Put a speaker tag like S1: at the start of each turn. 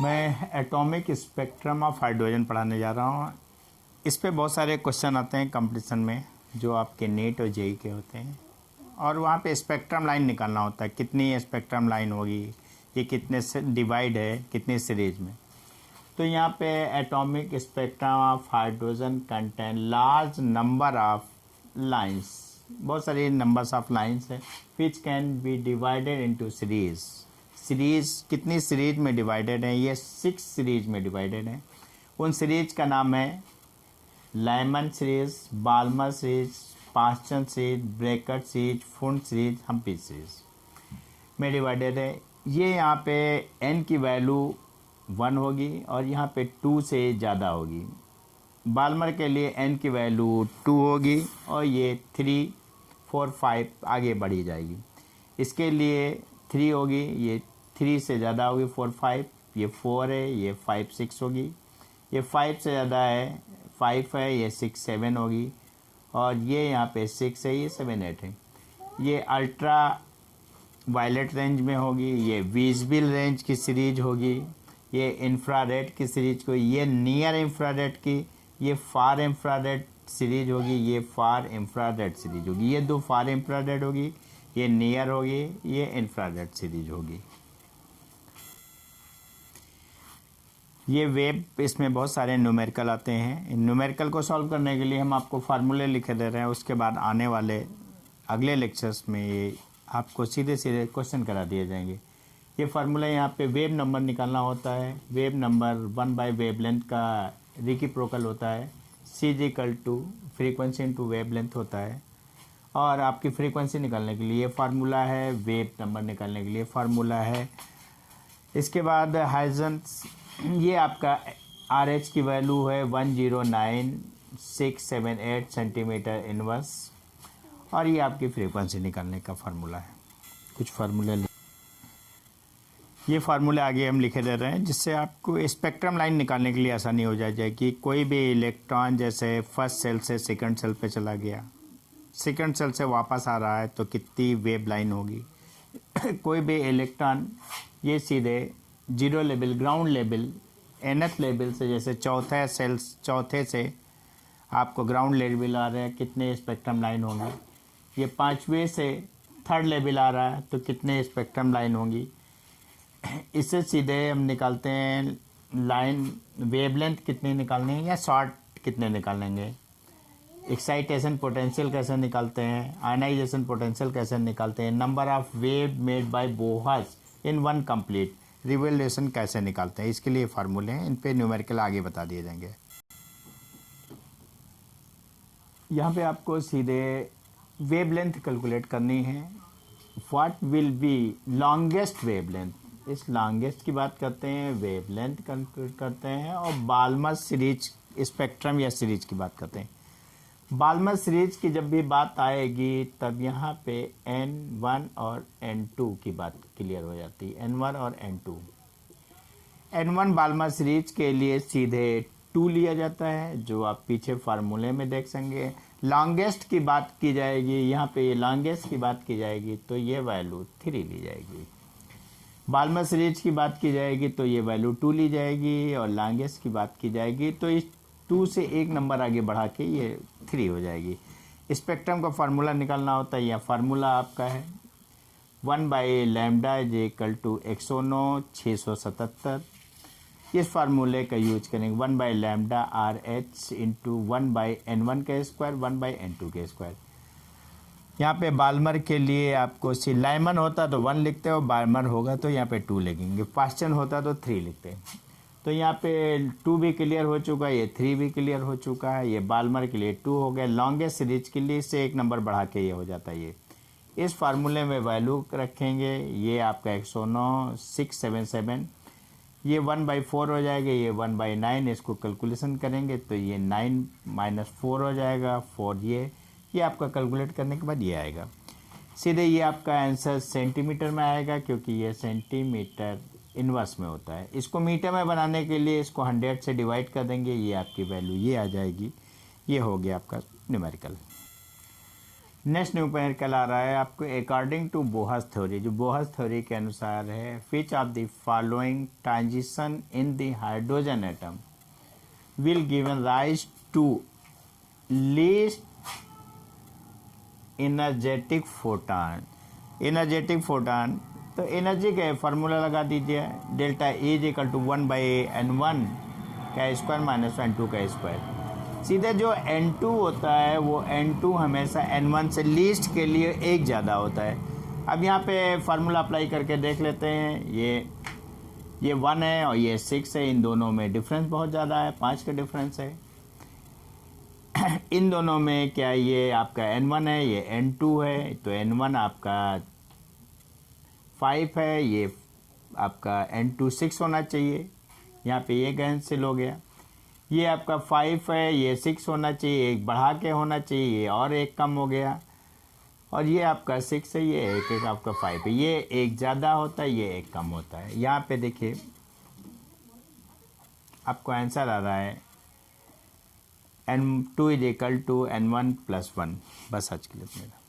S1: मैं atomic spectrum of hydrogen पढ़ाने जा रहा हूँ। इस पे बहुत सारे क्वेश्चन आते हैं कंपटीशन में जो आपके नीट और जेई के होते हैं, और वहाँ पे स्पेक्ट्रम लाइन निकालना होता है। कितनी स्पेक्ट्रम लाइन होगी, ये कितने से डिवाइड है, कितनी सीरीज में। तो यहाँ पे atomic spectrum of hydrogen contain large number of lines, बहुत सारी नंबर्स ऑफ लाइंस है which can be divided into series. Series कितनी सीरीज में डिवाइडेड है, ये 6 सीरीज में डिवाइडेड है। उन सीरीज का नाम है Lyman series, Balmer series, Paschen series, Brackett series, Pfund series, Humphreys series में डिवाइडेड है। ये यहाँ पे n की वैल्यू 1 होगी और यहाँ पे 2 से ज़्यादा होगी। बाल्मर के लिए n की वैल्यू 2 होगी और ये 3, 4, 5 आगे बढ़ी जाएगी। इसके लिए 3 होगी, ये 3 से ज़्यादा होगी, 4, 5, ये 4 है, ये 5, 6 होगी, ये 5 से ज़्यादा है, 5 है, ये 6, 7 होगी, और ये यहाँ पे 6 है, ये 7, 8 है। ये अल्ट्रा वायलेट रेंज में होगी, ये विजिबल रेंज की सीरीज होगी, ये इंफ्रारेड की सीरीज को, ये नियर इंफ्रारेड की, ये फार इंफ्रारेड सीरीज होगी, ये फार इंफ्रारेड सीरीज होगी। ये 2 फार इंफ्रारेड होगी, ये नियर होगी, ये इंफ्रारेड सीरीज होगी। ये वेब, इसमें बहुत सारे न्यूमेरिकल आते हैं। इन न्यूमेरिकल को सॉल्व करने के लिए हम आपको फार्मूले लिखे दे रहे हैं। उसके बाद आने वाले अगले लेक्चर्स में ये आपको सीधे सीधे क्वेश्चन करा दिए जाएंगे। ये फार्मूला यहाँ पे वेव नंबर निकालना होता है। वेव नंबर 1 वेव लेंथ का रिसिप्रोकल होता है। C= frequency into wave length होता है। और आपकी फ्रीक्वेंसी निकालने के लिए फार्मूला है, वेव नंबर निकालने के लिए फार्मूला है। इसके बाद हाइजेंस, ये आपका RH की वैल्यू है 109,678 सेंटीमीटर इनवर्स, और ये आपकी फ्रीक्वेंसी निकालने का फार्मूला है। कुछ फार्मूले ये फार्मूले आगे हम लिखे दे रहे हैं जिससे आपको स्पेक्ट्रम लाइन निकालने के लिए आसानी हो जाए कि कोई भी इलेक्ट्रॉन जैसे फर्स्ट सेल से सेकंड सेल पे चला गया, सेकंड सेल से वापस आ रहा है तो कितनी वेव लाइन होगी। कोई भी इलेक्ट्रॉन ये सीधे zero level, ground level, nth level से, जैसे चौथे से आपको ग्राउंड लेवल आ रहा है, कितने स्पेक्ट्रम लाइन होंगे। ये 5वें से 3rd लेवल आ रहा है तो कितने स्पेक्ट्रम लाइन होंगी। इससे सीधे हम निकालते हैं लाइन वेवलेंथ कितनी निकालनी है या शॉर्ट कितने निकालेंगे। एक्साइटेशन पोटेंशियल कैसे निकालते हैं, आयनाइजेशन पोटेंशियल कैसे निकालते हैं, number of wave made by Bohr's in one complete revolution कैसे निकालते हैं। इसके लिए फार्मूले हैं, इन पे न्यूमेरिकल आगे बता दिए जाएंगे। यहाँ पे आपको सीधे वेवलेंथ कैलकुलेट करनी है। What will be longest wavelength, इस लॉन्गेस्ट की बात करते हैं, वेवलेंथ कैलकुलेट करते हैं, और बाल्मर सीरीज स्पेक्ट्रम या सीरीज की बात करते हैं। बाल्मर सीरीज की जब भी बात आएगी तब यहाँ पे N1 और N2 की बात क्लियर हो जाती है। N1 और N2। N1 बाल्मर सीरीज के लिए सीधे 2 लिया जाता है, जो आप पीछे फार्मूले में देख सकेंगे। लॉन्गेस्ट की बात की जाएगी, यहाँ पे लॉन्गेस्ट की बात की जाएगी तो ये वैल्यू 3 ली जाएगी। बाल्मर सीरीज की बात की जाएगी तो ये वैल्यू 2 ली जाएगी, और लॉन्गेस्ट की बात की जाएगी तो इस 2 से एक नंबर आगे बढ़ा के ये 3 हो जाएगी। स्पेक्ट्रम का फार्मूला निकालना होता है, यह फार्मूला आपका है 1/λ=109,677। इस फार्मूले का यूज करेंगे 1/λ/h इंटू 1/n1² 1/n2²। यहाँ पे बाल्मर के लिए आपको लाइमन होता तो 1 लिखते हो, बाल्मर होगा तो यहाँ पे 2 लिखेंगे, पास्चन होता तो 3 लिखते हैं। तो यहाँ पे 2 भी क्लियर हो चुका है, ये 3 भी क्लियर हो चुका है, ये बाल्मर के लिए 2 हो गए। लॉन्गेस्ट सीरीज के लिए से एक नंबर बढ़ा के ये हो जाता है। ये इस फार्मूले में वैल्यू रखेंगे, ये आपका 109,677, ये 1/4 हो जाएगा, ये 1/9, इसको कैलकुलेशन करेंगे तो ये 9 - 4 हो जाएगा, 4 ये आपका कैलकुलेट करने के बाद ये आएगा। सीधे ये आपका आंसर सेंटीमीटर में आएगा क्योंकि ये सेंटीमीटर इन्वर्स में होता है। इसको मीटर में बनाने के लिए इसको 100 से डिवाइड कर देंगे, ये आपकी वैल्यू ये आ जाएगी। ये हो गया आपका न्यूमेरिकल। नेक्स्ट न्यूमेरिकल आ रहा है आपको अकॉर्डिंग टू बोहस थ्योरी, जो बोहस थ्योरी के अनुसार है, which of the following transition in the hydrogen atom will given rise to least energetic photon. Energetic photon, तो एनर्जी का फार्मूला लगा दीजिए, delta E is equal to 1/n1 का स्क्वायर माइनस n2 का स्क्वायर। सीधे जो n2 होता है वो n2 हमेशा n1 से लीस्ट के लिए एक ज़्यादा होता है। अब यहाँ पे फार्मूला अप्लाई करके देख लेते हैं। ये 1 है और ये 6 है, इन दोनों में डिफरेंस बहुत ज़्यादा है, 5 का डिफरेंस है। इन दोनों में क्या ये आपका n1 है, ये n2 है, तो n1 आपका 5 है, ये आपका n2 6 होना चाहिए। यहाँ पे ये कैंसिल हो गया। ये आपका 5 है, ये 6 होना चाहिए, एक बढ़ा के होना चाहिए, ये और एक कम हो गया। और ये आपका 6 है, ये एक आपका 5 है, ये एक ज़्यादा होता है, ये एक कम होता है। यहाँ पे देखिए आपको आंसर आ रहा है n2 is equal to n1 + 1। बस आज के लिए मेरा।